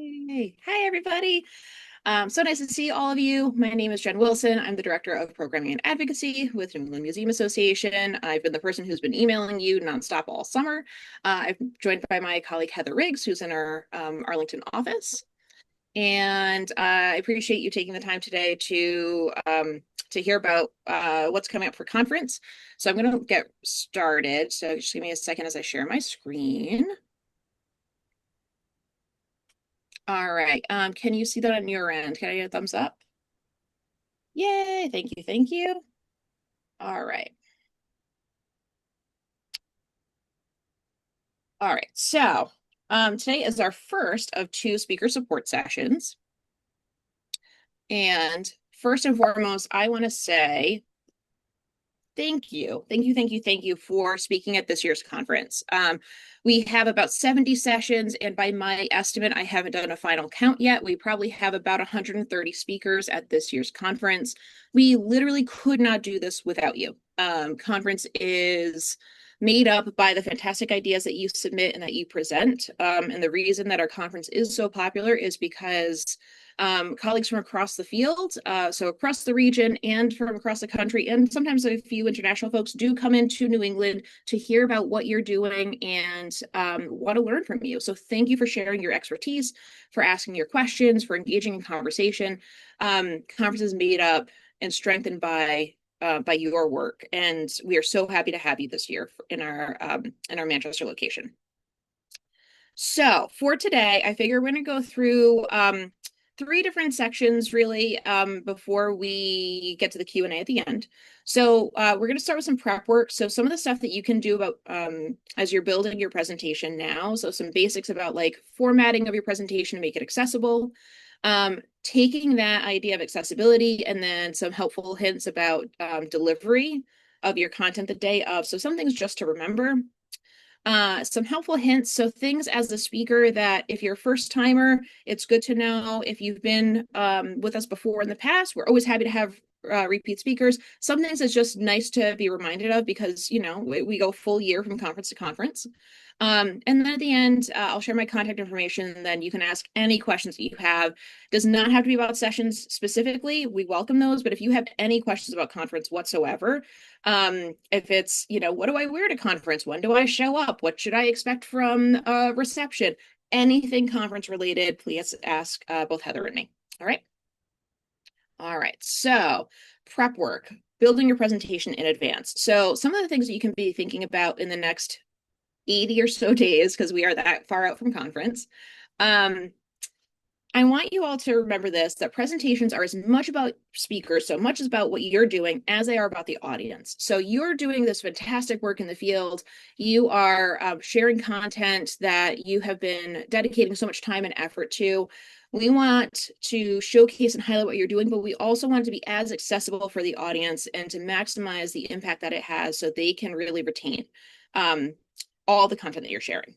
Yay. Hi, everybody. So nice to see all of you. My name is Jen Wilson. I'm the Director of Programming and Advocacy with New England Museum Association. I've been the person who's been emailing you nonstop all summer. I'm joined by my colleague Heather Riggs, who's in our Arlington office. And I appreciate you taking the time today to hear about what's coming up for conference. So I'm going to get started. So just give me a second as I share my screen. All right. Can you see that on your end? Can I get a thumbs up? Yay. Thank you. Thank you. All right. All right. So today is our first of two speaker support sessions. And first and foremost, I want to say thank you. Thank you, thank you, thank you for speaking at this year's conference. We have about 70 sessions, and by my estimate, I haven't done a final count yet. We probably have about 130 speakers at this year's conference. We literally could not do this without you. Conference is made up by the fantastic ideas that you submit and that you present. And the reason that our conference is so popular is because colleagues from across the field, so across the region and from across the country, and sometimes a few international folks do come into New England to hear about what you're doing and want to learn from you. So thank you for sharing your expertise, for asking your questions, for engaging in conversation. Conference is made up and strengthened by your work, and we are so happy to have you this year in our Manchester location. So for today, I figure we're going to go through three different sections really before we get to the Q&A at the end. So we're going to start with some prep work. So some of the stuff that you can do about as you're building your presentation now. So some basics about like formatting of your presentation to make it accessible. Taking that idea of accessibility and then some helpful hints about delivery of your content the day of. So some things just to remember. Some helpful hints. So things as a speaker that if you're a first timer, it's good to know. If you've been with us before in the past, we're always happy to have repeat speakers. Some things it's just nice to be reminded of because, you know, we go full year from conference to conference. And then at the end, I'll share my contact information, and then you can ask any questions that you have. Does not have to be about sessions specifically. We welcome those, but if you have any questions about conference whatsoever, if it's, you know, what do I wear to conference? When do I show up? What should I expect from reception? Anything conference related, please ask both Heather and me. All right. All right. So prep work, building your presentation in advance. So some of the things that you can be thinking about in the next 80 or so days, because we are that far out from conference. I want you all to remember this, that presentations are as much about speakers, so much as about what you're doing as they are about the audience. So you're doing this fantastic work in the field. You are sharing content that you have been dedicating so much time and effort to. We want to showcase and highlight what you're doing, but we also want it to be as accessible for the audience and to maximize the impact that it has so they can really retain all the content that you're sharing.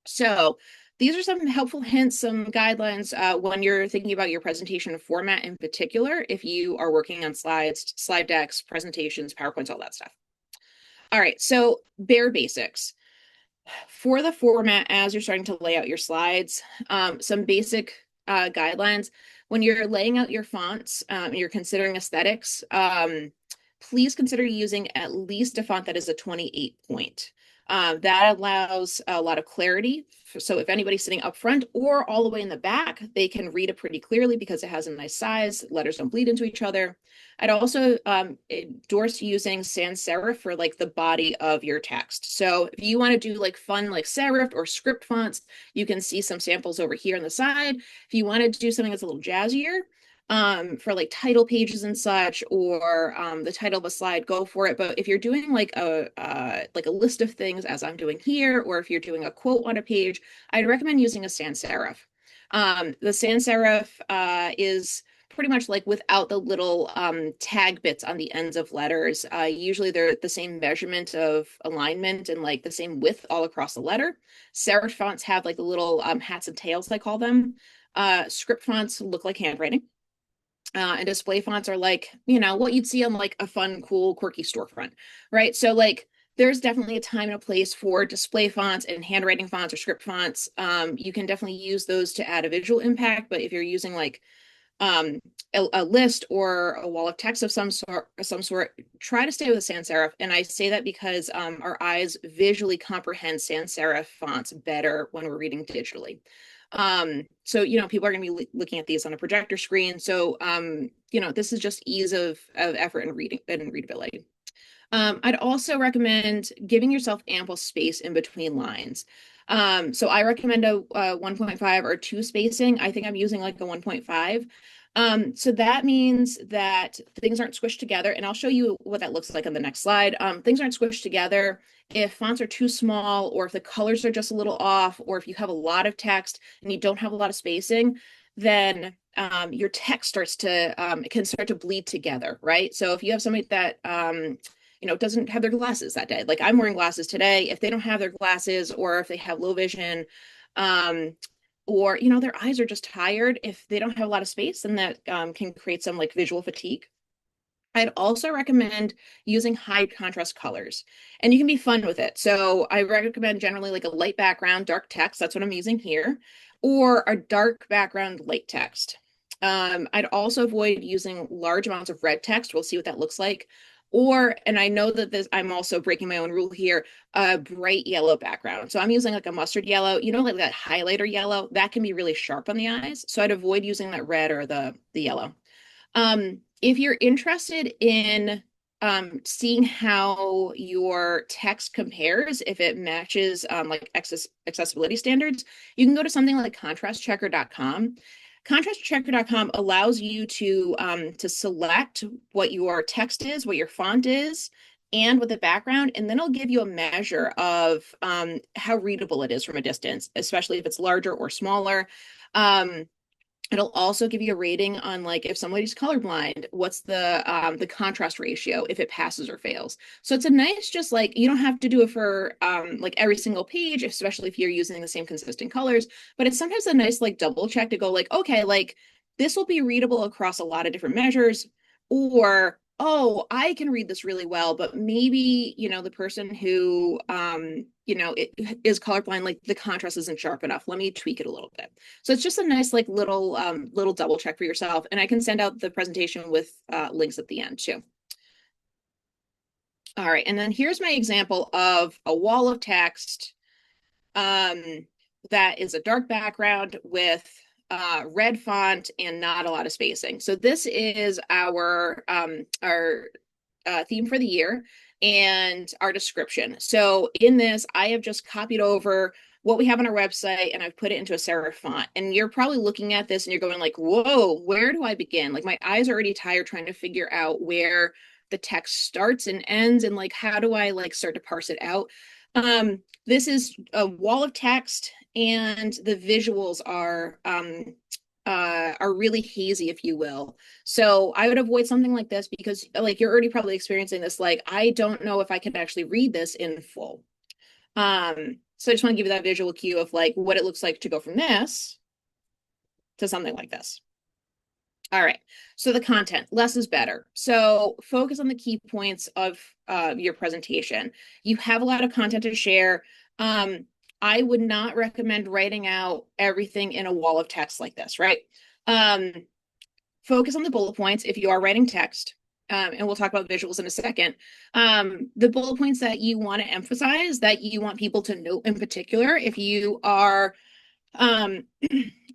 So these are some helpful hints, some guidelines when you're thinking about your presentation format in particular, if you are working on slides, slide decks, presentations, PowerPoints, all that stuff. All right, so bare basics. For the format, as you're starting to lay out your slides, some basic guidelines. When you're laying out your fonts, you're considering aesthetics, please consider using at least a font that is a 28 point. That allows a lot of clarity. So if anybody's sitting up front or all the way in the back, they can read it pretty clearly because it has a nice size. Letters don't bleed into each other. I'd also endorse using sans serif for like the body of your text. So if you want to do like fun like serif or script fonts, you can see some samples over here on the side. If you wanted to do something that's a little jazzier, for like title pages and such, or the title of a slide, go for it. But if you're doing like a list of things as I'm doing here, or if you're doing a quote on a page, I'd recommend using a sans serif. The sans serif is pretty much like without the little tag bits on the ends of letters. Usually they're the same measurement of alignment and like the same width all across the letter. Serif fonts have like the little hats and tails, I call them. Script fonts look like handwriting. And display fonts are like, you know, what you'd see on like a fun, cool, quirky storefront, right? So like there's definitely a time and a place for display fonts and handwriting fonts or script fonts. You can definitely use those to add a visual impact, but if you're using like a list or a wall of text of some sort, try to stay with a sans serif. And I say that because our eyes visually comprehend sans serif fonts better when we're reading digitally. So people are going to be looking at these on a projector screen. So this is just ease of effort and reading and readability. I'd also recommend giving yourself ample space in between lines. So I recommend a 1.5 or 2 spacing. I think I'm using like a 1.5. So that means that things aren't squished together, and I'll show you what that looks like on the next slide. Things aren't squished together if fonts are too small, or if the colors are just a little off, or if you have a lot of text and you don't have a lot of spacing, then your text starts to can start to bleed together, right? So if you have somebody that doesn't have their glasses that day. Like I'm wearing glasses today. If they don't have their glasses, or if they have low vision, or their eyes are just tired, if they don't have a lot of space, then that can create some like visual fatigue. I'd also recommend using high contrast colors, and you can be fun with it. So I recommend generally like a light background, dark text. That's what I'm using here, or a dark background, light text. I'd also avoid using large amounts of red text. We'll see what that looks like. And I know that I'm also breaking my own rule here, a bright yellow background. So I'm using like a mustard yellow, like that highlighter yellow, that can be really sharp on the eyes. So I'd avoid using that red or the yellow. If you're interested in seeing how your text compares, if it matches like accessibility standards, you can go to something like contrastchecker.com. Contrastchecker.com allows you to select what your text is, what your font is, and what the background, and then it'll give you a measure of how readable it is from a distance, especially if it's larger or smaller. It'll also give you a rating on like if somebody's colorblind, what's the contrast ratio, if it passes or fails. So it's a nice, just like you don't have to do it for like every single page, especially if you're using the same consistent colors. But it's sometimes a nice like double check to go like, okay, like this will be readable across a lot of different measures, or oh, I can read this really well, but maybe the person who it is colorblind, like the contrast isn't sharp enough. Let me tweak it a little bit. So it's just a nice like little double check for yourself. And I can send out the presentation with links at the end too. All right, and then here's my example of a wall of text that is a dark background with red font and not a lot of spacing. So this is our theme for the year and our description. So in this, I have just copied over what we have on our website and I've put it into a serif font. And you're probably looking at this and you're going like, whoa, where do I begin? Like my eyes are already tired trying to figure out where the text starts and ends, and like how do I like start to parse it out. This is a wall of text, and the visuals are really hazy, if you will. So I would avoid something like this because like you're already probably experiencing this, like I don't know if I can actually read this in full. So I just want to give you that visual cue of like what it looks like to go from this to something like this. All right, so the content, less is better. So focus on the key points of your presentation. You have a lot of content to share. I would not recommend writing out everything in a wall of text like this, right? Focus on the bullet points if you are writing text, and we'll talk about visuals in a second. The bullet points that you want to emphasize, that you want people to note in particular, if you are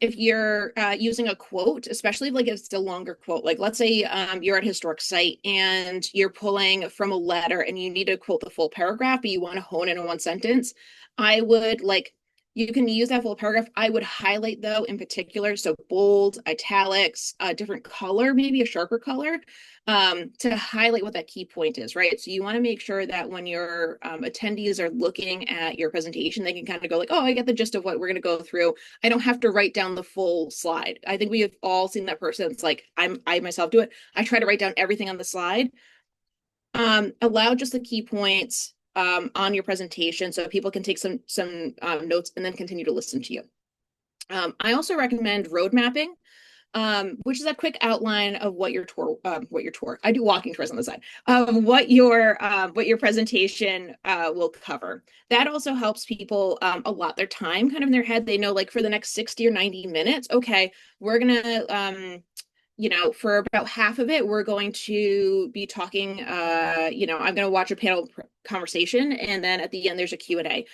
if you're using a quote, especially like if it's a longer quote, like let's say you're at a historic site and you're pulling from a letter and you need to quote the full paragraph, but you want to hone in on one sentence, I would you can use that full paragraph. I would highlight though in particular, so bold, italics, a different color, maybe a sharper color, to highlight what that key point is, right? So you want to make sure that when your attendees are looking at your presentation, they can kind of go like, oh, I get the gist of what we're going to go through. I don't have to write down the full slide. I think we have all seen that person. It's like, I myself do it. I try to write down everything on the slide. Allow just the key points on your presentation so people can take some notes and then continue to listen to you. I also recommend road mapping. which is a quick outline of what your tour, I do walking tours on the side, of what your presentation will cover. That also helps people allot their time kind of in their head. They know like for the next 60 or 90 minutes, okay, we're gonna for about half of it, we're going to be talking, I'm going to watch a panel conversation, and then at the end, there's a Q&A.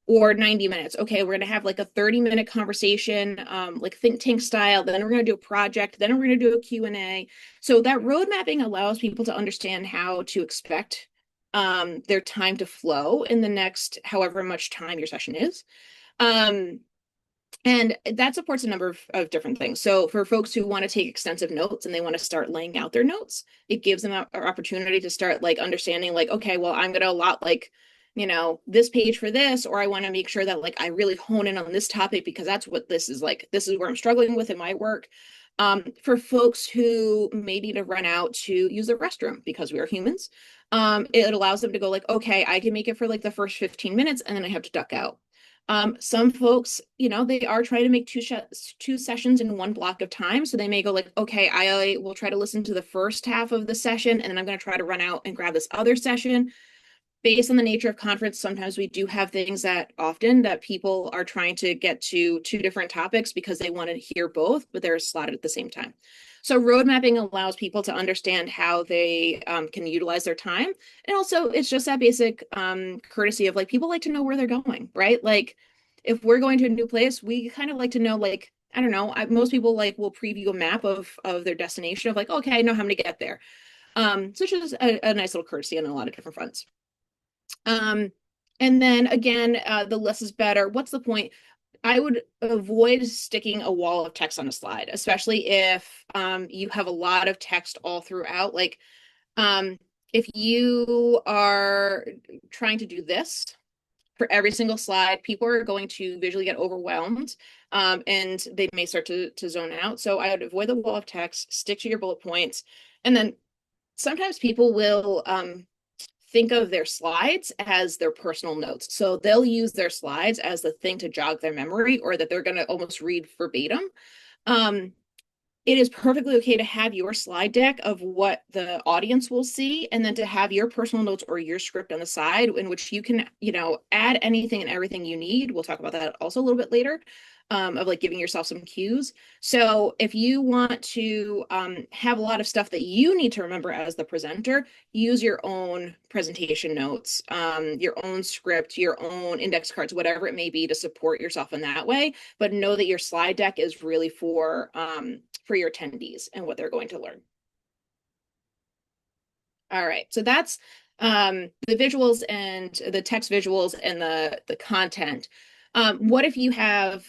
Or 90 minutes. Okay, we're going to have like a 30-minute conversation, like think tank style. Then we're going to do a project. Then we're going to do a Q&A. So that road mapping allows people to understand how to expect their time to flow in the next however much time your session is. And that supports a number of different things. So for folks who want to take extensive notes and they want to start laying out their notes, it gives them an opportunity to start like understanding like, okay, well, I'm going to allot like, this page for this, or I want to make sure that like I really hone in on this topic because that's what this is like. This is where I'm struggling with in my work. For folks who may need to run out to use the restroom because we are humans, it allows them to go like, okay, I can make it for like the first 15 minutes and then I have to duck out. Some folks, they are trying to make two sessions in one block of time. So they may go like, okay, I will try to listen to the first half of the session, and then I'm going to try to run out and grab this other session. Based on the nature of conference, sometimes we do have things that people are trying to get to two different topics because they want to hear both, but they're slotted at the same time. So road mapping allows people to understand how they can utilize their time. And also it's just that basic courtesy of like, people like to know where they're going, right? Like if we're going to a new place, we kind of like to know, like, I don't know, most people like will preview a map of their destination of like, okay, I know how I'm going to get there. So it's just a nice little courtesy on a lot of different fronts. And then again, the less is better. What's the point? I would avoid sticking a wall of text on a slide, especially if you have a lot of text all throughout. Like if you are trying to do this for every single slide, people are going to visually get overwhelmed and they may start to zone out. So I would avoid the wall of text, stick to your bullet points, and then sometimes people will think of their slides as their personal notes. So they'll use their slides as the thing to jog their memory, or that they're going to almost read verbatim. It is perfectly okay to have your slide deck of what the audience will see, and then to have your personal notes or your script on the side in which you can, add anything and everything you need. We'll talk about that also a little bit later. Of like giving yourself some cues. So if you want to have a lot of stuff that you need to remember as the presenter, use your own presentation notes, your own script, your own index cards, whatever it may be, to support yourself in that way. But know that your slide deck is really for your attendees and what they're going to learn. All right, so that's the visuals and the text visuals and the content. What if you have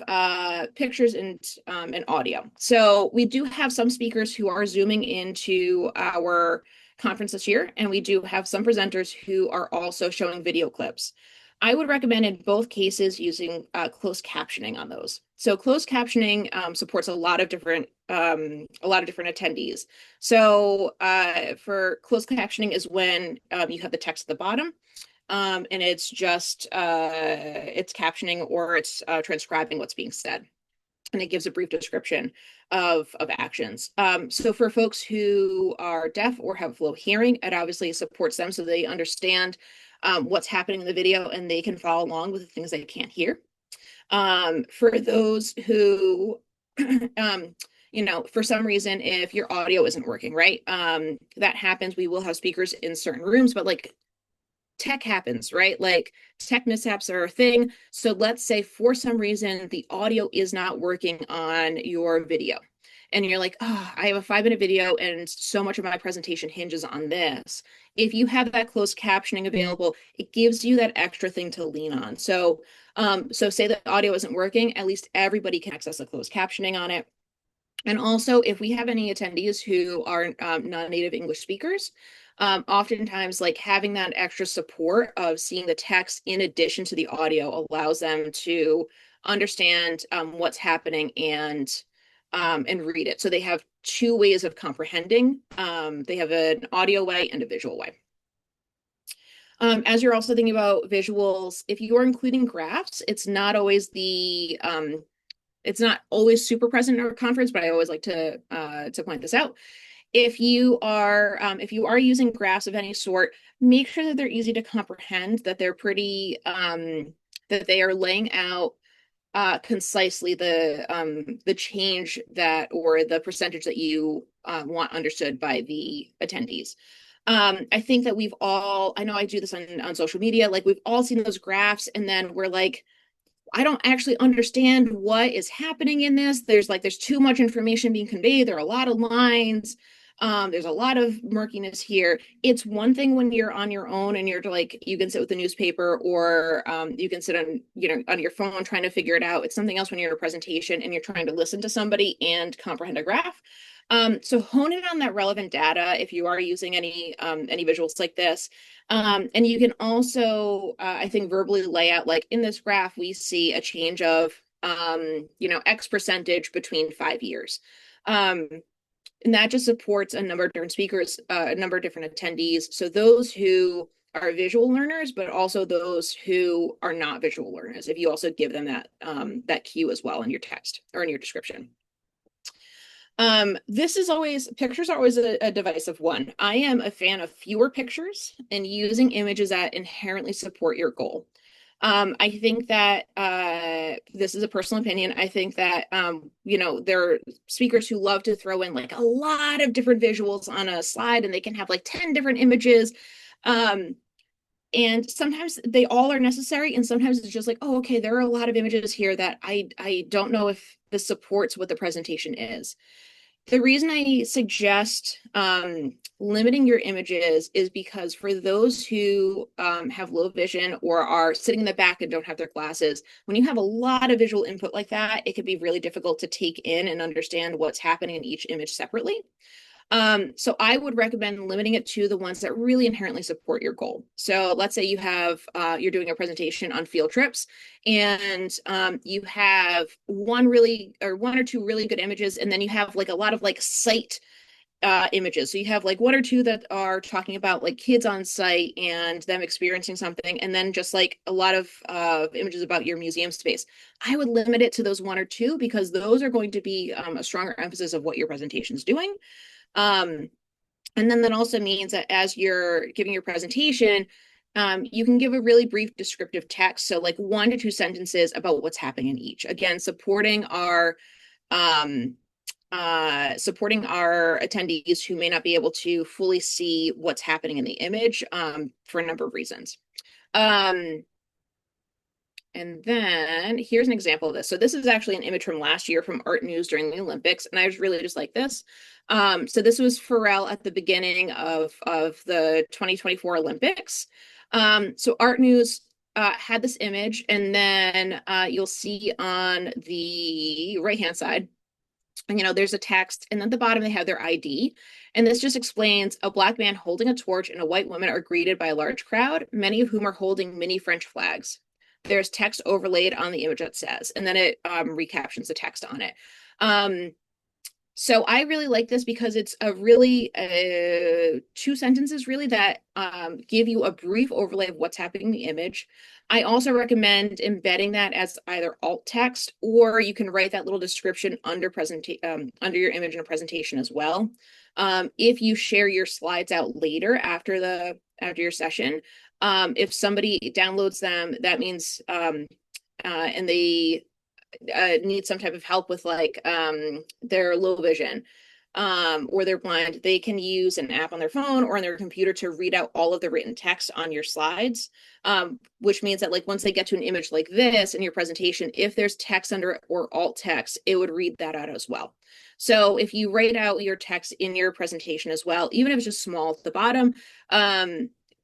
pictures and audio? So we do have some speakers who are zooming into our conference this year, and we do have some presenters who are also showing video clips. I would recommend in both cases using closed captioning on those. So closed captioning supports a lot of different attendees. So for closed captioning is when you have the text at the bottom. And it's just it's captioning or it's transcribing what's being said, and it gives a brief description of actions. So for folks who are deaf or have low hearing, it obviously supports them so they understand what's happening in the video and they can follow along with the things they can't hear. For those who for some reason, if your audio isn't working, right? That happens. We will have speakers in certain rooms, but like tech happens, right? Like tech mishaps are a thing. So let's say for some reason the audio is not working on your video. And you're like, oh, I have a 5-minute video and so much of my presentation hinges on this. If you have that closed captioning available, it gives you that extra thing to lean on. So, say the audio isn't working, at least everybody can access the closed captioning on it. And also, if we have any attendees who are non-native English speakers, oftentimes like having that extra support of seeing the text in addition to the audio allows them to understand what's happening and read it. So they have two ways of comprehending. They have an audio way and a visual way. As you're also thinking about visuals, if you are including graphs, it's not always the it's not always super present in our conference, but I always like to point this out. If you are using graphs of any sort, make sure that they're easy to comprehend, that they're pretty that they are laying out concisely the change that or the percentage that you want understood by the attendees. I think that I know I do this on social media, like we've all seen those graphs, and then we're like, I don't actually understand what is happening in this. There's too much information being conveyed. There are a lot of lines. There's a lot of murkiness here. It's one thing when you're on your own and you're like, you can sit with the newspaper, or you can sit on your phone trying to figure it out. It's something else when you're in a presentation and you're trying to listen to somebody and comprehend a graph. So hone in on that relevant data if you are using any visuals like this. And you can also, I think, verbally lay out, like in this graph, we see a change of, X percentage between 5 years. And that just supports a number of different speakers, a number of different attendees. So those who are visual learners, but also those who are not visual learners, if you also give them that cue as well in your text or in your description. Pictures are always a divisive one. I am a fan of fewer pictures and using images that inherently support your goal. I think that this is a personal opinion. I think that there are speakers who love to throw in like a lot of different visuals on a slide, and they can have like 10 different images. And sometimes they all are necessary, and sometimes it's just like, oh, okay, there are a lot of images here that I don't know if this supports what the presentation is. The reason I suggest limiting your images is because for those who have low vision or are sitting in the back and don't have their glasses, when you have a lot of visual input like that, it can be really difficult to take in and understand what's happening in each image separately. So I would recommend limiting it to the ones that really inherently support your goal. So let's say you're doing a presentation on field trips, and you have one or two really good images, and then you have like a lot of like site images. So you have like one or two that are talking about like kids on site and them experiencing something, and then just like a lot of images about your museum space. I would limit it to those one or two, because those are going to be a stronger emphasis of what your presentation is doing. And then that also means that as you're giving your presentation, you can give a really brief descriptive text. So like 1 to 2 sentences about what's happening in each. Again, supporting our attendees who may not be able to fully see what's happening in the image for a number of reasons. And then here's an example of this. So this is actually an image from last year from Art News during the Olympics, and I was really just like this. So this was Pharrell at the beginning of the 2024 Olympics. So Art News had this image, and then you'll see on the right-hand side, there's a text, and then at the bottom they have their ID. And this just explains a Black man holding a torch and a white woman are greeted by a large crowd, many of whom are holding mini French flags. There's text overlaid on the image that says, and then it recaptions the text on it. So I really like this because it's a really 2 sentences really that give you a brief overlay of what's happening in the image. I also recommend embedding that as either alt text, or you can write that little description under your image in a presentation as well. If you share your slides out later after your session, if somebody downloads them, that means and they need some type of help with like their low vision or they're blind, they can use an app on their phone or on their computer to read out all of the written text on your slides, which means that like once they get to an image like this in your presentation, if there's text under it or alt text, it would read that out as well. So if you write out your text in your presentation as well, even if it's just small at the bottom,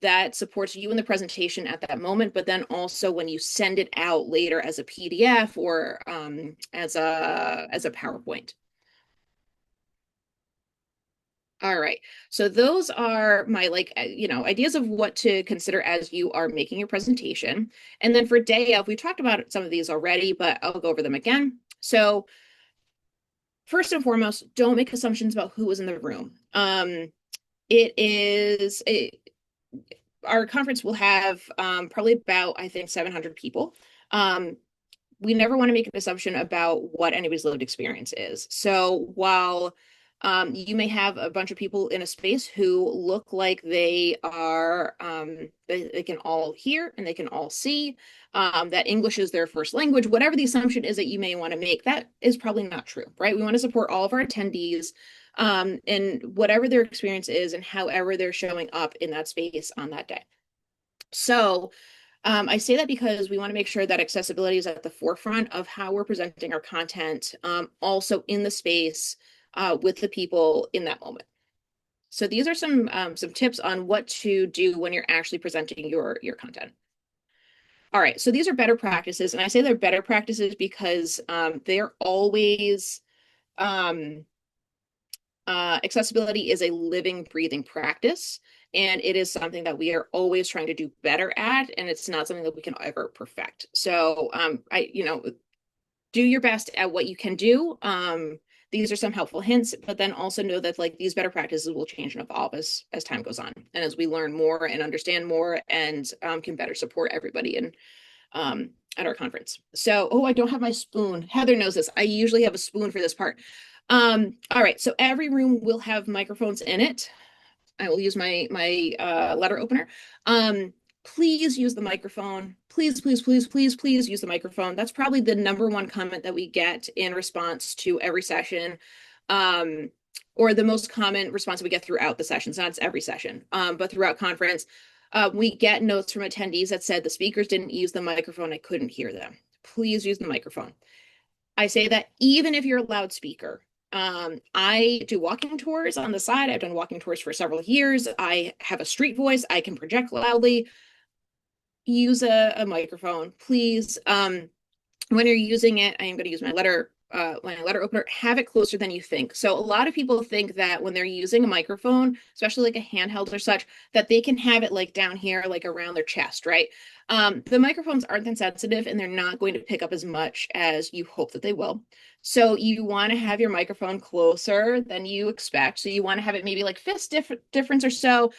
that supports you in the presentation at that moment, but then also when you send it out later as a PDF or as a PowerPoint. All right. So those are my ideas of what to consider as you are making your presentation. And then for day of, we talked about some of these already, but I'll go over them again. So first and foremost, don't make assumptions about who was in the room. Our conference will have probably about, I think, 700 people. we never want to make an assumption about what anybody's lived experience is. So while you may have a bunch of people in a space who look like they are, they can all hear and they can all see, that English is their first language, whatever the assumption is that you may want to make, that is probably not true, right? We want to support all of our attendees in whatever their experience is and however they're showing up in that space on that day. So I say that because we want to make sure that accessibility is at the forefront of how we're presenting our content, also in the space with the people in that moment. So these are some tips on what to do when you're actually presenting your content. All right, so these are better practices, and I say they're better practices because they're always accessibility is a living, breathing practice, and it is something that we are always trying to do better at, and it's not something that we can ever perfect. So, do your best at what you can do. These are some helpful hints, but then also know that like these better practices will change and evolve as time goes on, and as we learn more and understand more, and can better support everybody in at our conference. So, oh, I don't have my spoon. Heather knows this. I usually have a spoon for this part. All right, so every room will have microphones in it. I will use my letter opener. Please use the microphone. Please, please, please, please, please use the microphone. That's probably the number one comment that we get in response to every session, or the most common response we get throughout the sessions. Not every session, but throughout conference. We get notes from attendees that said the speakers didn't use the microphone. I couldn't hear them. Please use the microphone. I say that even if you're a loudspeaker. I do walking tours on the side. I've done walking tours for several years. I have a street voice. I can project loudly. Use a microphone, please. When you're using it, I am going to use my letter opener. Have it closer than you think. So a lot of people think that when they're using a microphone, especially like a handheld or such, that they can have it like down here, like around their chest, right? The microphones aren't that sensitive, and they're not going to pick up as much as you hope that they will. So you want to have your microphone closer than you expect. So you want to have it maybe like fist difference or so,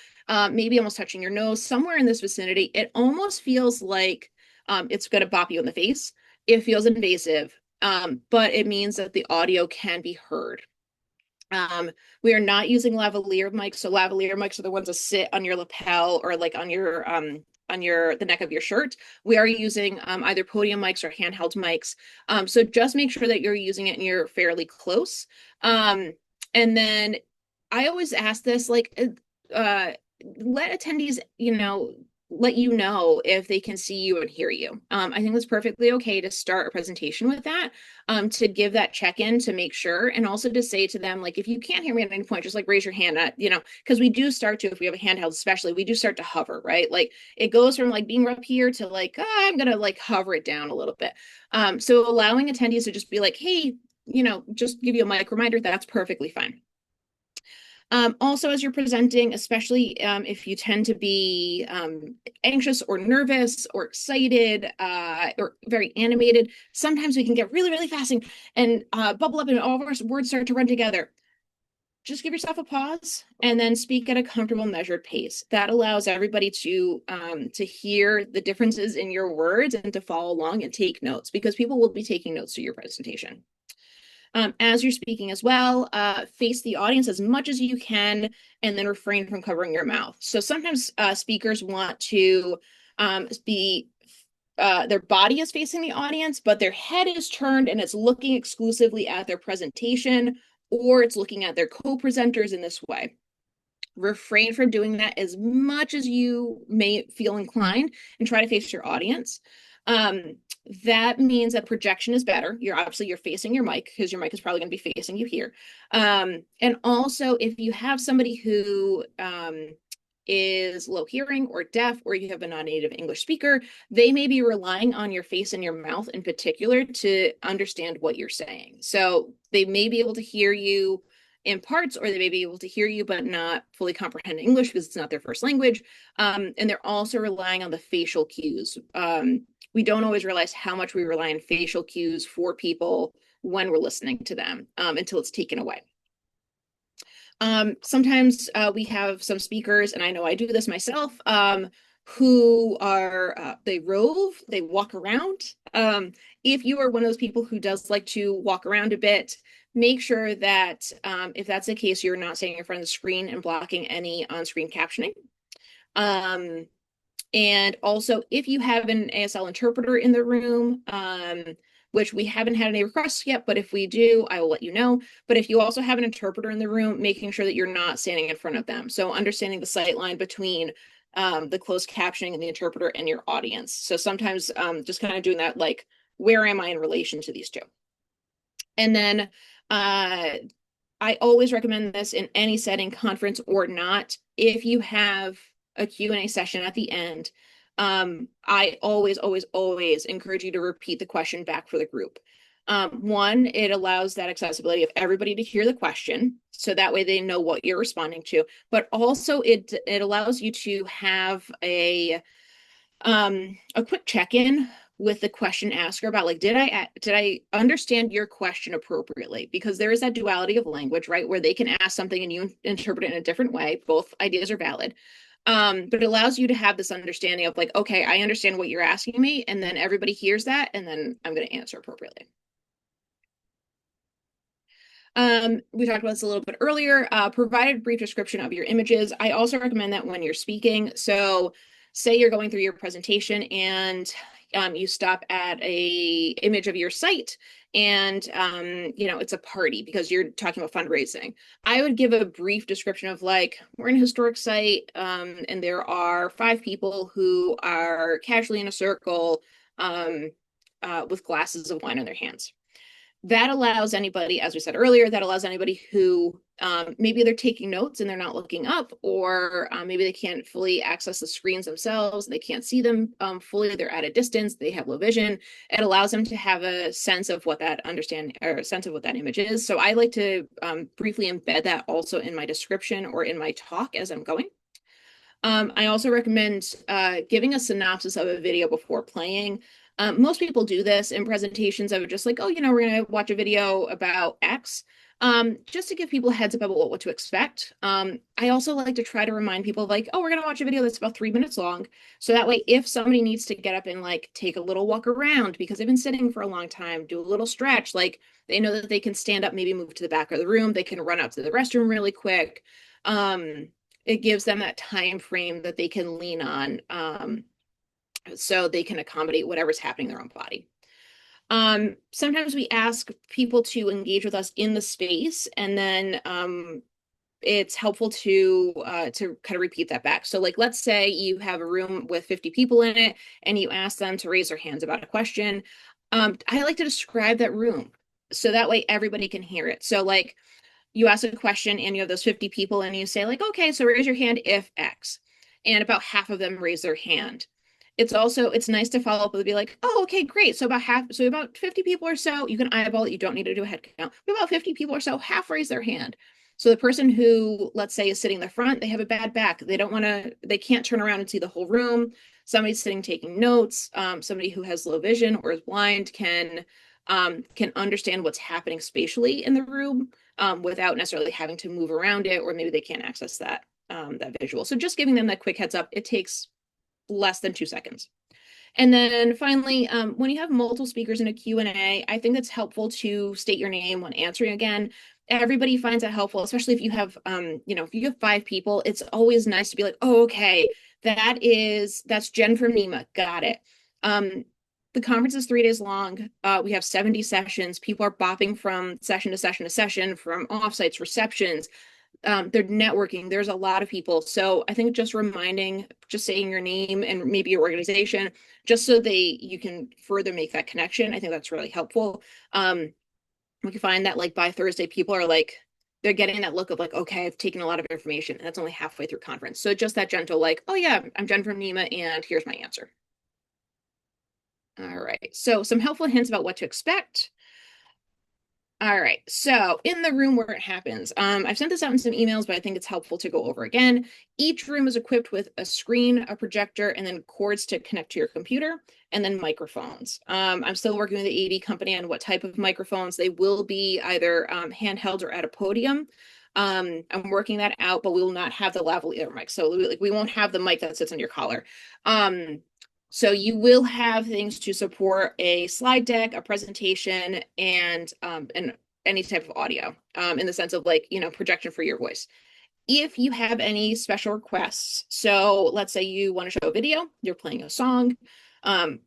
maybe almost touching your nose, somewhere in this vicinity. It almost feels like it's going to bop you in the face. It feels invasive, but it means that the audio can be heard. We are not using lavalier mics. So lavalier mics are the ones that sit on your lapel or like on the neck of your shirt. We are using either podium mics or handheld mics. So just make sure that you're using it and you're fairly close. And then I always ask this, like, let attendees, let you know if they can see you and hear you. I think it's perfectly okay to start a presentation with that, to give that check-in to make sure, and also to say to them, like, if you can't hear me at any point, just like raise your hand, because we do start to, if we have a handheld especially, we do start to hover, right? Like it goes from like being up here to like, I'm gonna like hover it down a little bit. So allowing attendees to just be like, hey, just give you a mic reminder, that's perfectly fine. Also, as you're presenting, especially if you tend to be anxious or nervous or excited or very animated, sometimes we can get really, really fast and bubble up and all of our words start to run together. Just give yourself a pause and then speak at a comfortable, measured pace. That allows everybody to hear the differences in your words and to follow along and take notes, because people will be taking notes to your presentation. As you're speaking as well, face the audience as much as you can, and then refrain from covering your mouth. So sometimes speakers want to be, their body is facing the audience, but their head is turned and it's looking exclusively at their presentation, or it's looking at their co-presenters in this way. Refrain from doing that as much as you may feel inclined, and try to face your audience. That means that projection is better. You're facing your mic, because your mic is probably going to be facing you here. And also, if you have somebody who is low hearing or deaf, or you have a non-native English speaker, they may be relying on your face and your mouth in particular to understand what you're saying. So they may be able to hear you in parts, or they may be able to hear you but not fully comprehend English because it's not their first language. And they're also relying on the facial cues. We don't always realize how much we rely on facial cues for people when we're listening to them, until it's taken away. Sometimes we have some speakers, and I know I do this myself, who are they rove, they walk around. If you are one of those people who does like to walk around a bit, make sure that if that's the case, you're not sitting in front of the screen and blocking any on-screen captioning. Um, and also, if you have an ASL interpreter in the room, which we haven't had any requests yet, but if we do, I will let you know. But if you also have an interpreter in the room, making sure that you're not standing in front of them. So understanding the sight line between the closed captioning and the interpreter and your audience. So sometimes just kind of doing that, like, where am I in relation to these two? And then I always recommend this in any setting, conference or not. If you have a Q&A session at the end, I always, always, always encourage you to repeat the question back for the group. One, it allows that accessibility of everybody to hear the question, so that way they know what you're responding to. But also, it allows you to have a quick check-in with the question asker about, like, did I understand your question appropriately? Because there is that duality of language, right, where they can ask something and you interpret it in a different way. Both ideas are valid. But it allows you to have this understanding of, like, okay, I understand what you're asking me, and then everybody hears that, and then I'm going to answer appropriately. We talked about this a little bit earlier. Provide a brief description of your images. I also recommend that when you're speaking. So say you're going through your presentation and you stop at a image of your site and it's a party because you're talking about fundraising. I would give a brief description of, like, we're in a historic site and there are 5 people who are casually in a circle with glasses of wine in their hands. That allows anybody, as we said earlier, that allows anybody who maybe they're taking notes and they're not looking up, or maybe they can't fully access the screens themselves, they can't see them fully, they're at a distance, they have low vision. It allows them to have a sense of what that image is. So I like to briefly embed that also in my description or in my talk as I'm going. I also recommend giving a synopsis of a video before playing. Most people do this in presentations of just like, oh, we're going to watch a video about X, just to give people a heads up about what to expect. I also like to try to remind people, like, oh, we're going to watch a video that's about 3 minutes long. So that way, if somebody needs to get up and, like, take a little walk around because they've been sitting for a long time, do a little stretch, like, they know that they can stand up, maybe move to the back of the room, they can run out to the restroom really quick. It gives them that time frame that they can lean on, so they can accommodate whatever's happening in their own body. Sometimes we ask people to engage with us in the space, and then it's helpful to kind of repeat that back. So, like, let's say you have a room with 50 people in it and you ask them to raise their hands about a question. I like to describe that room so that way everybody can hear it. So, like, you ask a question and you have those 50 people and you say, like, okay, so raise your hand if X. And about half of them raise their hand. It's nice to follow up with, be like, oh, okay, great. So about 50 people or so, you can eyeball it. You don't need to do a head count. About 50 people or so, half raise their hand. So the person who, let's say, is sitting in the front, they have a bad back. They can't turn around and see the whole room. Somebody's sitting taking notes. Somebody who has low vision or is blind can understand what's happening spatially in the room without necessarily having to move around it, or maybe they can't access that visual. So just giving them that quick heads up, it takes less than 2 seconds. And then finally, when you have multiple speakers in a Q&A, I think it's helpful to state your name when answering again. Everybody finds that helpful, especially if you have, if you have 5 people, it's always nice to be like, oh, okay, that's Jen from NEMA, got it. The conference is 3 days long. We have 70 sessions. People are bopping from session to session to session, from offsites, receptions. They're networking. There's a lot of people. So I think just saying your name and maybe your organization, just so you can further make that connection. I think that's really helpful. We can find that, like, by Thursday, people are like, they're getting that look of, like, okay, I've taken a lot of information, and that's only halfway through conference. So just that gentle, like, oh yeah, I'm Jen from NEMA and here's my answer. All right, so some helpful hints about what to expect. All right, so in the room where it happens, I've sent this out in some emails, but I think it's helpful to go over again. Each room is equipped with a screen, a projector, and then cords to connect to your computer, and then microphones. I'm still working with the AV company on what type of microphones. They will be either handheld or at a podium. I'm working that out, but we will not have the lavalier mic. So like we won't have the mic that sits on your collar. Um, so you will have things to support a slide deck, a presentation, and any type of audio, in the sense of like, projection for your voice. If you have any special requests, so let's say you want to show a video, you're playing a song, um,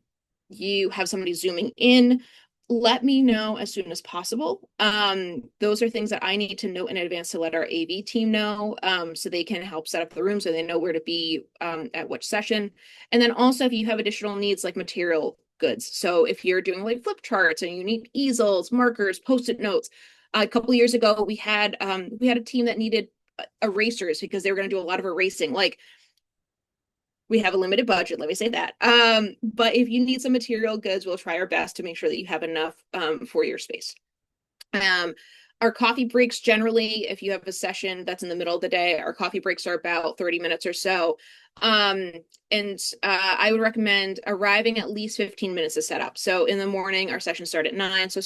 you have somebody zooming in, let me know as soon as possible. Those are things that I need to know in advance to let our AV team know, so they can help set up the room so they know where to be at which session. And then also if you have additional needs like material goods. So if you're doing like flip charts and you need easels, markers, post-it notes. A couple years ago, we had a team that needed erasers because they were going to do a lot of erasing. Like we have a limited budget, let me say that. But if you need some material goods, we'll try our best to make sure that you have enough for your space. Our coffee breaks generally, if you have a session that's in the middle of the day, our coffee breaks are about 30 minutes or so. And I would recommend arriving at least 15 minutes to set up. So in the morning, our sessions start at 9. So,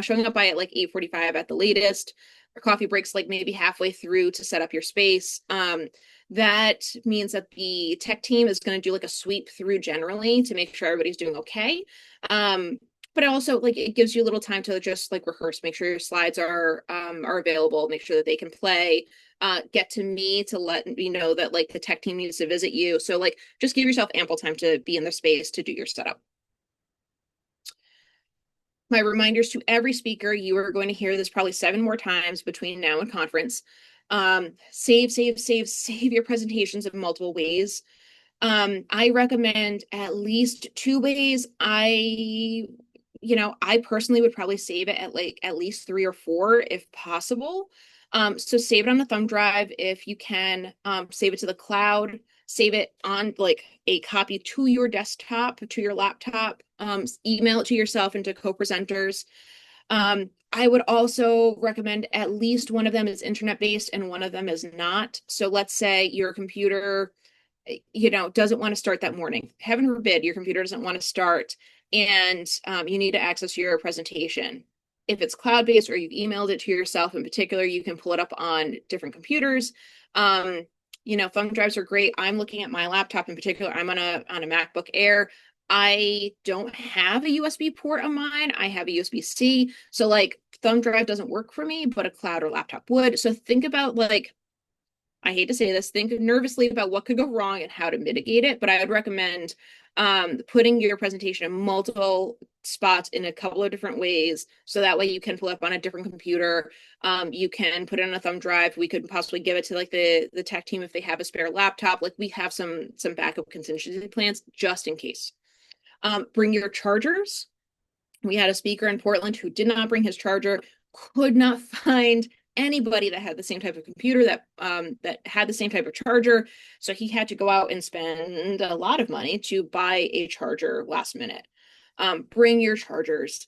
showing up by at like 8:45 at the latest. Our coffee breaks like maybe halfway through to set up your space. That means that the tech team is going to do like a sweep through generally to make sure everybody's doing okay. But also like it gives you a little time to just like rehearse, make sure your slides are available, make sure that they can play, get to me to let me know that like the tech team needs to visit you. So like just give yourself ample time to be in the space to do your setup. My reminders to every speaker, you are going to hear this probably 7 more times between now and conference. Save your presentations in multiple ways. I recommend at least 2 ways. I personally would probably save it at like at least 3 or 4 if possible. So save it on a thumb drive if you can. Save it to the cloud. Save it on like a copy to your desktop, to your laptop. Email it to yourself and to co-presenters. I would also recommend at least one of them is internet-based and one of them is not. So let's say your computer doesn't want to start that morning. Heaven forbid your computer doesn't want to start and you need to access your presentation. If it's cloud-based or you've emailed it to yourself in particular, you can pull it up on different computers. Thumb drives are great. I'm looking at my laptop in particular. I'm on a MacBook Air. I don't have a USB port on mine. I have a USB-C. So like thumb drive doesn't work for me, but a cloud or laptop would. So think about like, I hate to say this, think nervously about what could go wrong and how to mitigate it. But I would recommend putting your presentation in multiple spots in a couple of different ways. So that way you can pull up on a different computer. You can put it on a thumb drive. We could possibly give it to like the tech team if they have a spare laptop. Like we have some backup contingency plans just in case. Bring your chargers. We had a speaker in Portland who did not bring his charger, could not find anybody that had the same type of computer that had the same type of charger. So he had to go out and spend a lot of money to buy a charger last minute. Bring your chargers.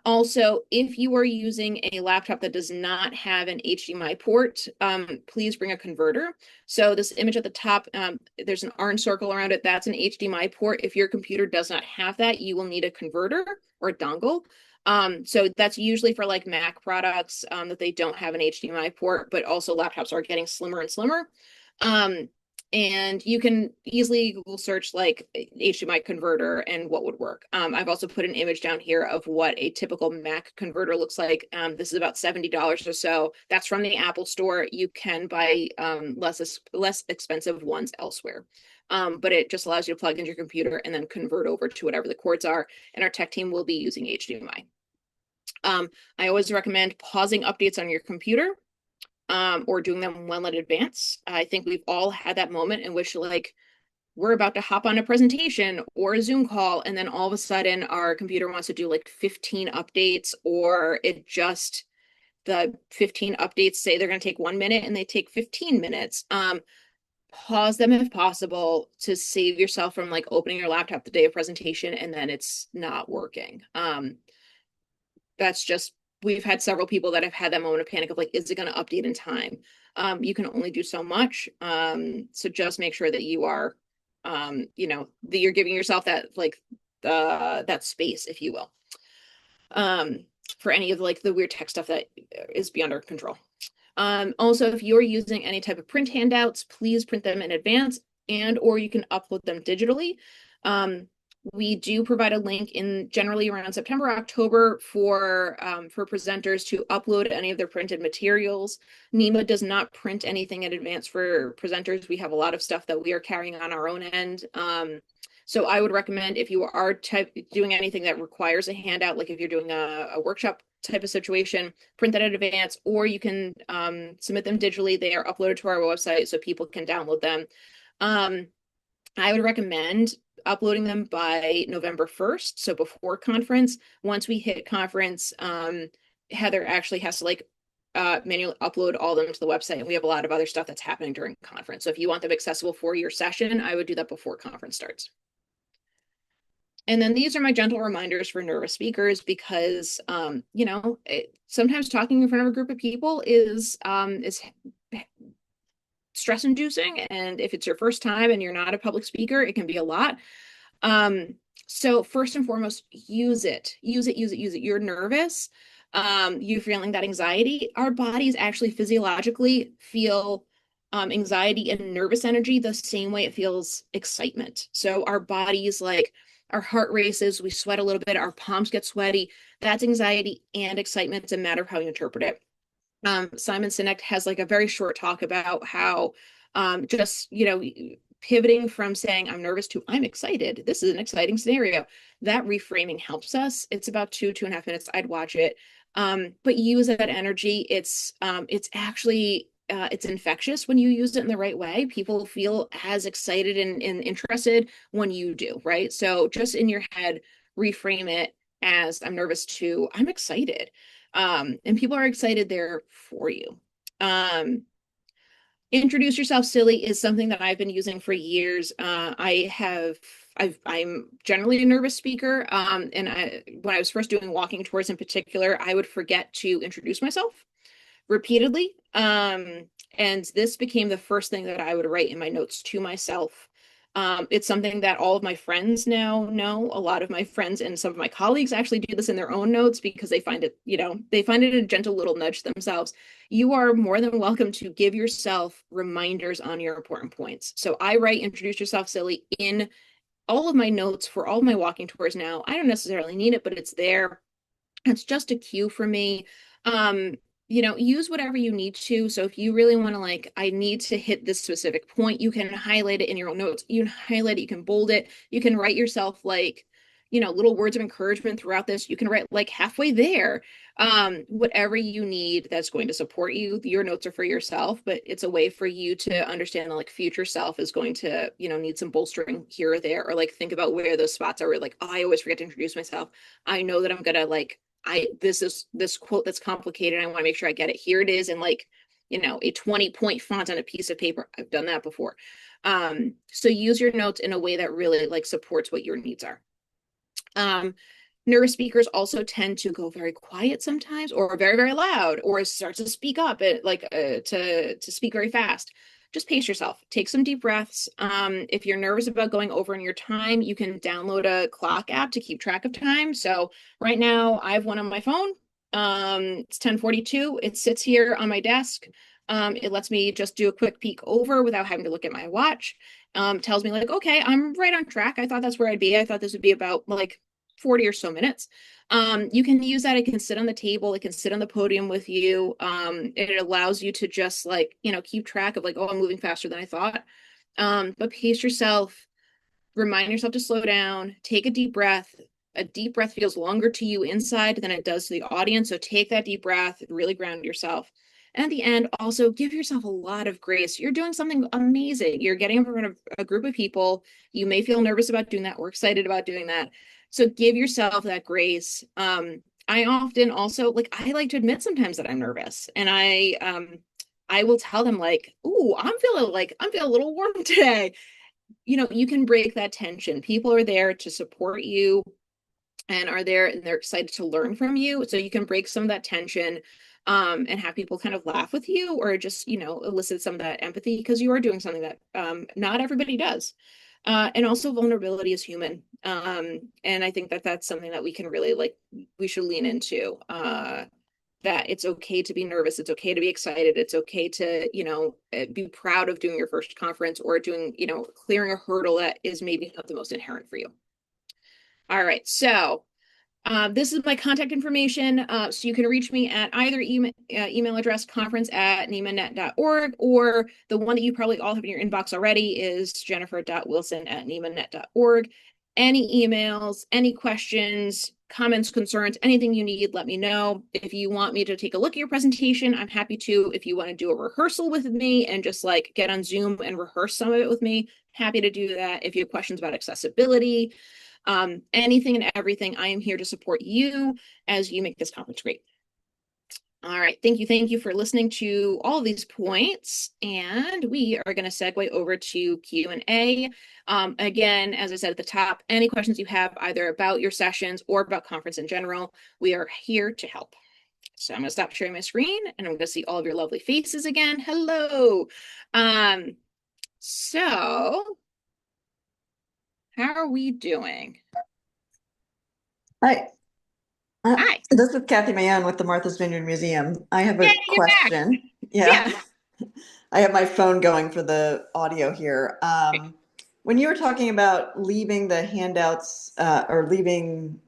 Also, if you are using a laptop that does not have an HDMI port, please bring a converter. So this image at the top, there's an orange circle around it. That's an HDMI port. If your computer does not have that, you will need a converter or a dongle. So that's usually for like Mac products that they don't have an HDMI port, but also laptops are getting slimmer and slimmer. And you can easily Google search like HDMI converter and what would work. I've also put an image down here of what a typical Mac converter looks like. This is about $70 or so. That's from the Apple store. You can buy less expensive ones elsewhere. But it just allows you to plug into your computer and then convert over to whatever the cords are. And our tech team will be using HDMI. I always recommend pausing updates on your computer or doing them well in advance. I think we've all had that moment in which like we're about to hop on a presentation or a Zoom call, and then all of a sudden our computer wants to do like 15 updates, or the 15 updates say they're going to take 1 minute and they take 15 minutes. Pause them if possible to save yourself from like opening your laptop the day of presentation and then it's not working. That's just, we've had several people that have had that moment of panic of like, is it going to update in time? You can only do so much. So just make sure that you are, that you're giving yourself that like that space, if you will, for any of like the weird tech stuff that is beyond our control. Also, if you're using any type of print handouts, please print them in advance and or you can upload them digitally. We do provide a link in generally around September, October for presenters to upload any of their printed materials. NEMA does not print anything in advance for presenters. We have a lot of stuff that we are carrying on our own end. So I would recommend if you are doing anything that requires a handout, like if you're doing a workshop type of situation, print that in advance, or you can submit them digitally. They are uploaded to our website so people can download them. I would recommend uploading them by November 1st, so before conference. Once we hit conference, Heather actually has to manually upload all of them to the website, and we have a lot of other stuff that's happening during conference. So if you want them accessible for your session, I would do that before conference starts. And then these are my gentle reminders for nervous speakers because, sometimes talking in front of a group of people is stress inducing. And if it's your first time and you're not a public speaker, it can be a lot. So first and foremost, use it. You're nervous. You're feeling that anxiety. Our bodies actually physiologically feel anxiety and nervous energy the same way it feels excitement. So our bodies, like, our heart races, we sweat a little bit, our palms get sweaty. That's anxiety and excitement. It's a matter of how you interpret it. Simon Sinek has like a very short talk about how just, pivoting from saying I'm nervous to I'm excited. This is an exciting scenario. That reframing helps us. It's about 2.5 minutes. I'd watch it. But use that energy. It's actually it's infectious when you use it in the right way. People feel as excited and interested when you do, right? So just in your head, reframe it as I'm nervous to I'm excited. And people are excited there for you. Introduce yourself silly is something that I've been using for years. I'm generally a nervous speaker. And when I was first doing walking tours in particular, I would forget to introduce myself repeatedly. And this became the first thing that I would write in my notes to myself. It's something that all of my friends now know. A lot of my friends and some of my colleagues actually do this in their own notes because they find it, they find it a gentle little nudge themselves. You are more than welcome to give yourself reminders on your important points. So I write introduce yourself silly in all of my notes for all of my walking tours now. I don't necessarily need it, but it's there. It's just a cue for me. Use whatever you need to. So if you really want to, like, I need to hit this specific point, you can highlight it in your own notes. You can highlight it, you can bold it, you can write yourself little words of encouragement throughout this. You can write like halfway there. Whatever you need that's going to support you. Your notes are for yourself, but it's a way for you to understand that like future self is going to, need some bolstering here or there, or like think about where those spots are where like, oh, I always forget to introduce myself. I know that I'm gonna this quote that's complicated. I want to make sure I get it. Here it is in a 20-point font on a piece of paper. I've done that before. So use your notes in a way that really like supports what your needs are. Nervous speakers also tend to go very quiet sometimes, or very, very loud, or start to speak up to speak very fast. Just pace yourself. Take some deep breaths. If you're nervous about going over in your time, you can download a clock app to keep track of time. So right now I have one on my phone. It's 10:42. It sits here on my desk. It lets me just do a quick peek over without having to look at my watch. Tells me like, okay, I'm right on track. I thought that's where I'd be. I thought this would be about like 40 or so minutes. You can use that. It can sit on the table. It can sit on the podium with you. It allows you to just keep track of like, oh, I'm moving faster than I thought. But pace yourself, remind yourself to slow down, take a deep breath. A deep breath feels longer to you inside than it does to the audience. So take that deep breath, really ground yourself. And at the end, also give yourself a lot of grace. You're doing something amazing. You're getting in front of a group of people. You may feel nervous about doing that or excited about doing that. So give yourself that grace. I often also I like to admit sometimes that I'm nervous, and I will tell them like, "Ooh, I'm feeling a little warm today." You can break that tension. People are there to support you and are there and they're excited to learn from you. So you can break some of that tension and have people kind of laugh with you or just, elicit some of that empathy because you are doing something that not everybody does. And also vulnerability is human. And I think that that's something that we can really we should lean into. that it's okay to be nervous. It's okay to be excited. It's okay to, be proud of doing your first conference or doing, clearing a hurdle that is maybe not the most inherent for you. All right. So this is my contact information. So you can reach me at either email address, conference@nemanet.org, or the one that you probably all have in your inbox already is jennifer.wilson@nemanet.org. Any emails, any questions, comments, concerns, anything you need, let me know. If you want me to take a look at your presentation, I'm happy to. If you want to do a rehearsal with me and just like get on Zoom and rehearse some of it with me, happy to do that. If you have questions about accessibility, anything and everything, I am here to support you as you make this conference great. All right, thank you for listening to all of these points, and we are going to segue over to Q&A. Again, as I said at the top, any questions you have either about your sessions or about conference in general, we are here to help. So I'm going to stop sharing my screen, and I'm going to see all of your lovely faces again. Hello. So how are we doing? Hi. Hi. This is Kathy Mayon with the Martha's Vineyard Museum. I have a Yay, you're back. question. Yeah, Yeah. I have my phone going for the audio here. When you were talking about leaving the handouts or giving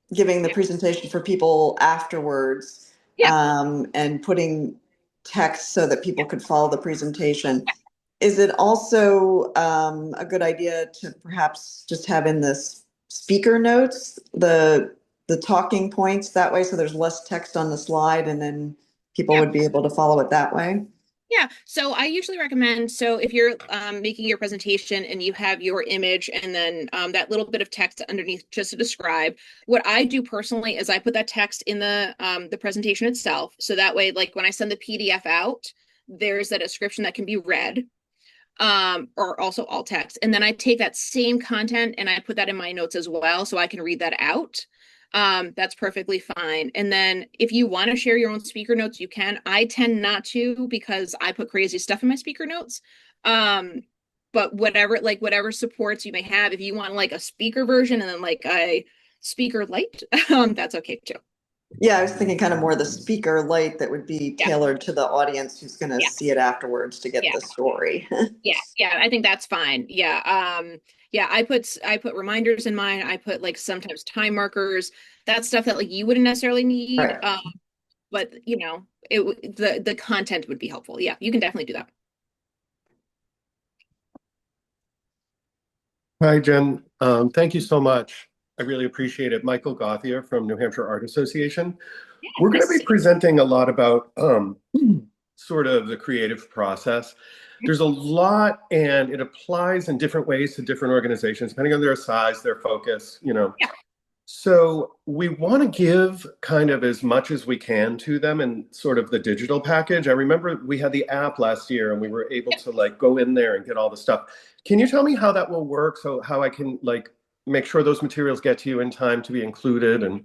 the Yeah. presentation for people afterwards Yeah. and putting text so that people could follow the presentation, is it also a good idea to perhaps just have in the speaker notes the talking points that way, so there's less text on the slide, and then people Yeah. would be able to follow it that way? Yeah. So I usually recommend, so if you're making your presentation and you have your image and then that little bit of text underneath just to describe, what I do personally is I put that text in the presentation itself. So that way, like when I send the PDF out, there's a description that can be read, or also alt text. And then I take that same content and I put that in my notes as well, so I can read that out. That's perfectly fine. And then if you want to share your own speaker notes, you can. I tend not to because I put crazy stuff in my speaker notes. But whatever supports you may have, if you want like a speaker version and then like a speaker light, that's okay too. Yeah, I was thinking kind of more the speaker light that would be Yeah, tailored to the audience who's going to yeah, see it afterwards to get yeah. the story. Yeah, I think that's fine. Yeah. Yeah, I put reminders in mine. I put like sometimes time markers. That's stuff that like you wouldn't necessarily need. Right. But the content would be helpful. Yeah, you can definitely do that. Hi, Jen. Thank you so much. I really appreciate it. Michael Gauthier from New Hampshire Art Association. Yeah, We're going nice to to be see you. presenting a lot about sort of the creative process. There's a lot, and it applies in different ways to different organizations, depending on their size, their focus, you know. Yeah, So we want to give kind of as much as we can to them in sort of the digital package. I remember we had the app last year and we were able yeah. to like go in there and get all the stuff. Can you tell me how that will work? So how I can like make sure those materials get to you in time to be included and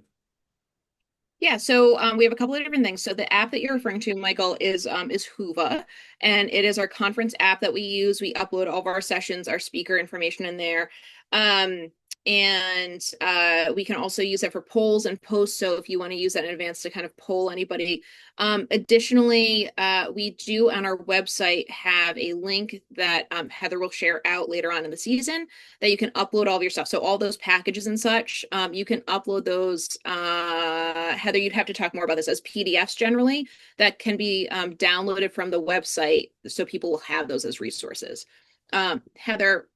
Yeah, so we have a couple of different things. So the app that you're referring to, Michael, is Hoova, and it is our conference app that we use. We upload all of our sessions, our speaker information in there. Um, and we can also use that for polls and posts. So if you want to use that in advance to kind of poll anybody. Additionally, we do on our website have a link that Heather will share out later on in the season that you can upload all of your stuff. So all those packages and such, you can upload those. Heather, you'd have to talk more about this as PDFs generally that can be downloaded from the website, so people will have those as resources. Heather,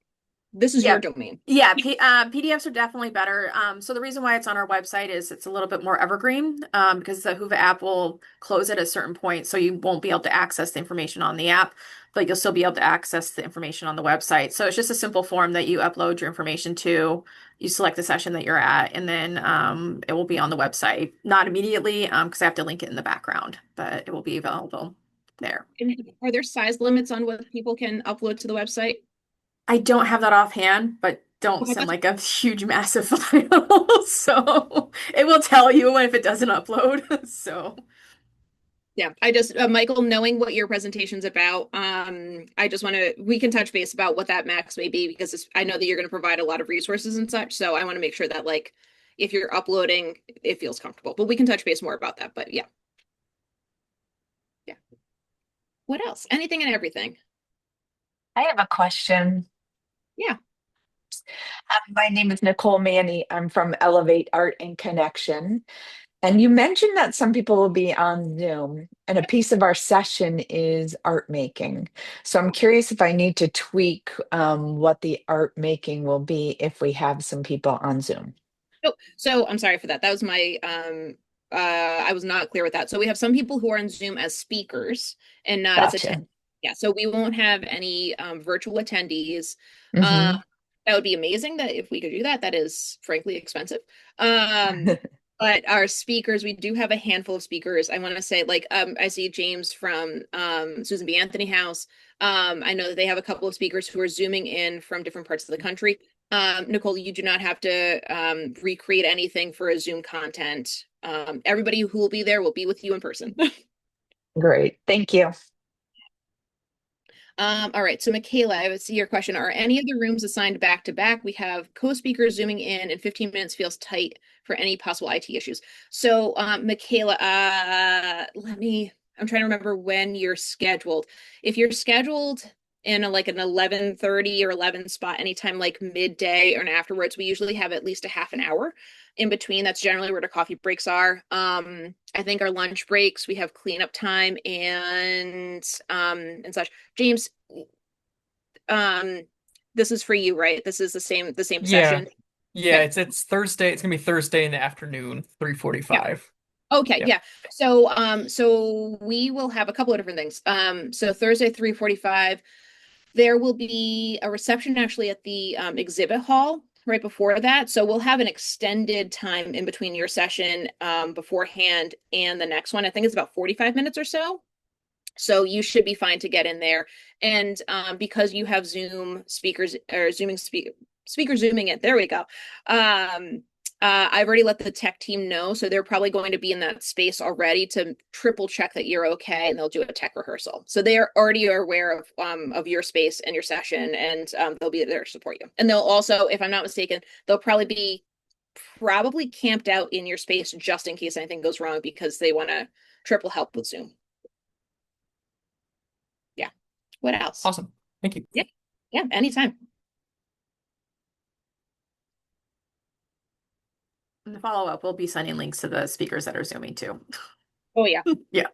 this is your Yeah. domain. Yeah, PDFs are definitely better. So the reason why it's on our website is it's a little bit more evergreen, because the Hoova app will close at a certain point, so you won't be able to access the information on the app, but you'll still be able to access the information on the website. So it's just a simple form that you upload your information to, you select the session that you're at, and then it will be on the website. Not immediately, because I have to link it in the background, but it will be available there. And are there size limits on what people can upload to the website? I don't have that offhand, but don't Okay, send that's like a huge massive file. So it will tell you if it doesn't upload. So yeah. I just Michael, knowing what your presentation's about, I just want to we can touch base about what that max may be because I know that you're going to provide a lot of resources and such. So I want to make sure that like if you're uploading, it feels comfortable. But we can touch base more about that. But yeah. What else? Anything and everything. I have a question. Yeah. My name is Nicole Manny. I'm from Elevate Art and Connection. And you mentioned that some people will be on Zoom, and a piece of our session is art making. So I'm curious if I need to tweak what the art making will be if we have some people on Zoom. Oh, so I'm sorry for that. That was my I was not clear with that. So we have some people who are on Zoom as speakers and not as Gotcha. attendees. Yeah, so we won't have any virtual attendees. Um, Hmm. that would be amazing that if we could do that. That is frankly expensive. Um, but our speakers, we do have a handful of speakers. I want to say, like, I see James from Susan B. Anthony House. I know that they have a couple of speakers who are zooming in from different parts of the country. Nicole, you do not have to recreate anything for a Zoom content. Everybody who will be there will be with you in person. Great. Thank you. All right, so Michaela, I would see your question. Are any of the rooms assigned back to back? We have co-speakers zooming in, and 15 minutes feels tight for any possible IT issues. So, Michaela, I'm trying to remember when you're scheduled. If you're scheduled in like an 11:30 or 11 spot, anytime like midday or afterwards, we usually have at least a half an hour in between. That's generally where the coffee breaks are. I think our lunch breaks, we have cleanup time and such. James, um, this is for you, right? This is the same Yeah. session. Yeah, Okay. it's Thursday. It's gonna be Thursday in the afternoon, Yeah. 3:45. Okay, Yep. yeah. So we will have a couple of different things. So Thursday, 3:45, there will be a reception actually at the exhibit hall right before that. So we'll have an extended time in between your session beforehand and the next one. I think it's about 45 minutes or so. So you should be fine to get in there. And because you have Zoom speakers or speaker zooming in, there we go. I've already let the tech team know, so they're probably going to be in that space already to triple check that you're okay, and they'll do a tech rehearsal. So they are already aware of your space and your session, and they'll be there to support you. And they'll also, if I'm not mistaken, they'll probably camped out in your space just in case anything goes wrong because they want to triple help with Zoom. Yeah. What else? Awesome. Thank you. Yeah. Yeah. Anytime. In the follow-up, we'll be sending links to the speakers that are zooming too. Oh yeah. Yeah.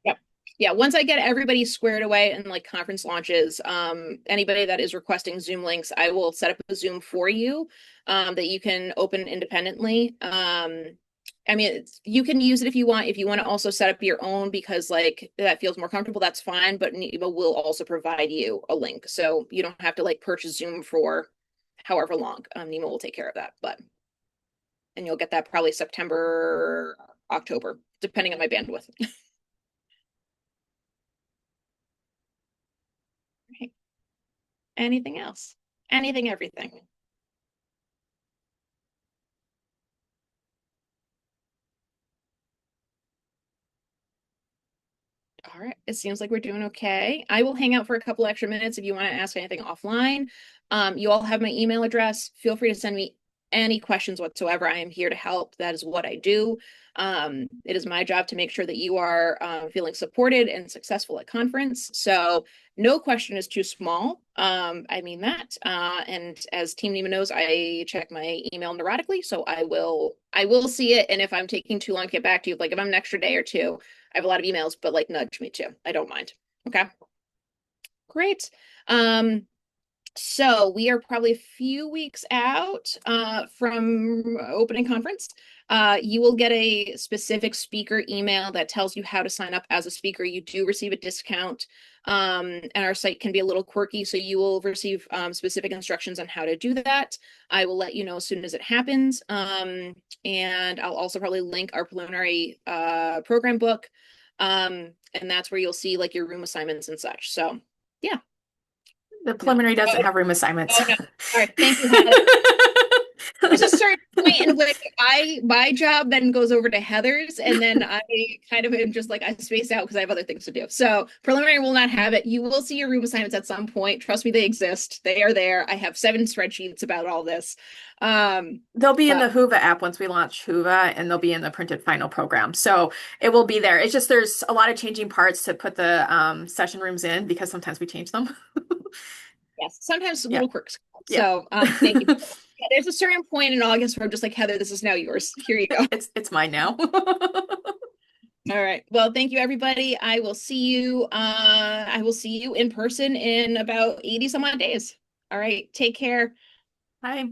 Yep. Yeah. Once I get everybody squared away and like conference launches, anybody that is requesting Zoom links, I will set up a Zoom for you, that you can open independently. I mean, you can use it if you want. If you want to also set up your own because like that feels more comfortable, that's fine. But NEMA will also provide you a link, so you don't have to like purchase Zoom for however long. NEMA will take care of that, and you'll get that probably September, October, depending on my bandwidth. Right. Anything else? Anything, everything. All right. It seems like we're doing okay. I will hang out for a couple extra minutes if you want to ask anything offline. You all have my email address. Feel free to send me any questions whatsoever. I am here to help. That is what I do. It is my job to make sure that you are feeling supported and successful at conference. So no question is too small. I mean that. And as Team NEMA knows, I check my email neurotically, so I will see it. And if I'm taking too long to get back to you, like if I'm an extra day or two, I have a lot of emails, but like nudge me too. I don't mind. Okay. Great. So we are probably a few weeks out from opening conference. You will get a specific speaker email that tells you how to sign up as a speaker. You do receive a discount, and our site can be a little quirky, so you will receive specific instructions on how to do that. I will let you know as soon as it happens, and I'll also probably link our preliminary program book, and that's where you'll see like your room assignments and such. So yeah. The preliminary doesn't have room assignments. Oh no. All right. Thank you, Hannah. There's a certain point in which my job then goes over to Heather's, and then I kind of am just like I space out because I have other things to do. So preliminary will not have it. You will see your room assignments at some point. Trust me, they exist. They are there. I have 7 spreadsheets about all this. They'll be in the Whova app once we launch Whova, and they'll be in the printed final program. So it will be there. It's just there's a lot of changing parts to put the session rooms in because sometimes we change them. Yes, sometimes Yeah. little quirks. Yeah. So thank you. Yeah, there's a certain point in August where I'm just like, Heather, this is now yours. Here you go. It's mine now. All right. Well, thank you, everybody. I will see you in person in about 80 some odd days. All right. Take care. Bye.